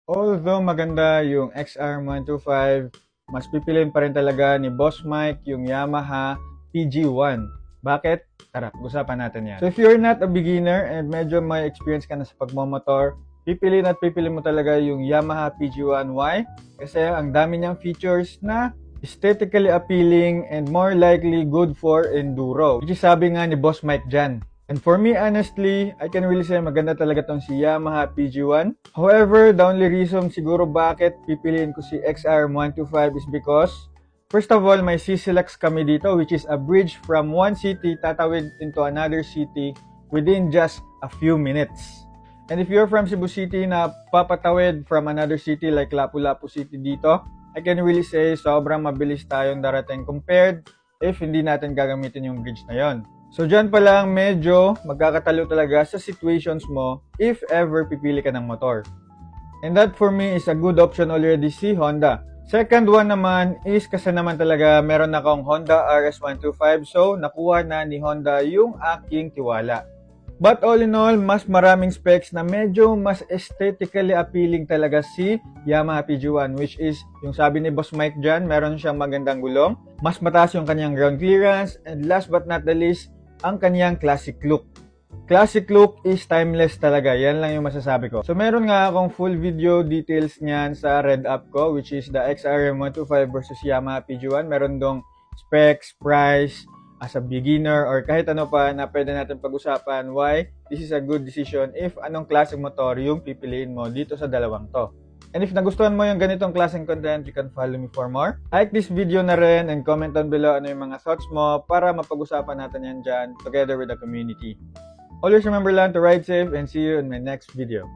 Although maganda yung XR125, mas pipiliin pa rin talaga ni Boss Mike yung Yamaha PG1. Bakit? Tara, pag-usapan natin yan. So if you're not a beginner and medyo may experience ka na sa pagmamotor, pipiliin mo talaga yung Yamaha PG1. Why? Kasi ang dami niyang features na aesthetically appealing and more likely good for enduro. Which is sabi nga ni Boss Mike dyan. And for me, honestly, I can really say maganda talaga tong si Yamaha PG1. However, the only reason siguro bakit pipiliin ko si XR125 is because, first of all, may CCLX kami dito, which is a bridge from one city tatawid into another city within just a few minutes. And if you're from Cebu City na papatawid from another city like Lapu-Lapu City dito, I can really say sobrang mabilis tayong darating compared if hindi natin gagamitin yung bridge na yon. So dyan pa lang medyo magkakatalo talaga sa situations mo if ever pipili ka ng motor. And that for me is a good option already si Honda. Second one naman is kasi naman talaga meron akong Honda RS125, so nakuha na ni Honda yung aking tiwala. But all in all, mas maraming specs na medyo mas aesthetically appealing talaga si Yamaha PG1, which is yung sabi ni Boss Mike dyan, meron siyang magandang gulong, mas mataas yung kanyang ground clearance, and last but not the least, ang kanyang classic look. Classic look is timeless talaga. Yan lang yung masasabi ko. So, meron nga akong full video details niyan sa Red App ko, which is the XRM125 versus Yamaha PG1. Meron dong specs, price, as a beginner, or kahit ano pa na pwede natin pag-usapan why this is a good decision if anong klaseng motor yung pipiliin mo dito sa dalawang to. And if nagustuhan mo yung ganitong klaseng content, you can follow me for more. Like this video na rin and comment down below ano yung mga thoughts mo para mapag-usapan natin yan dyan together with the community. Always remember lang to ride safe and see you in my next video.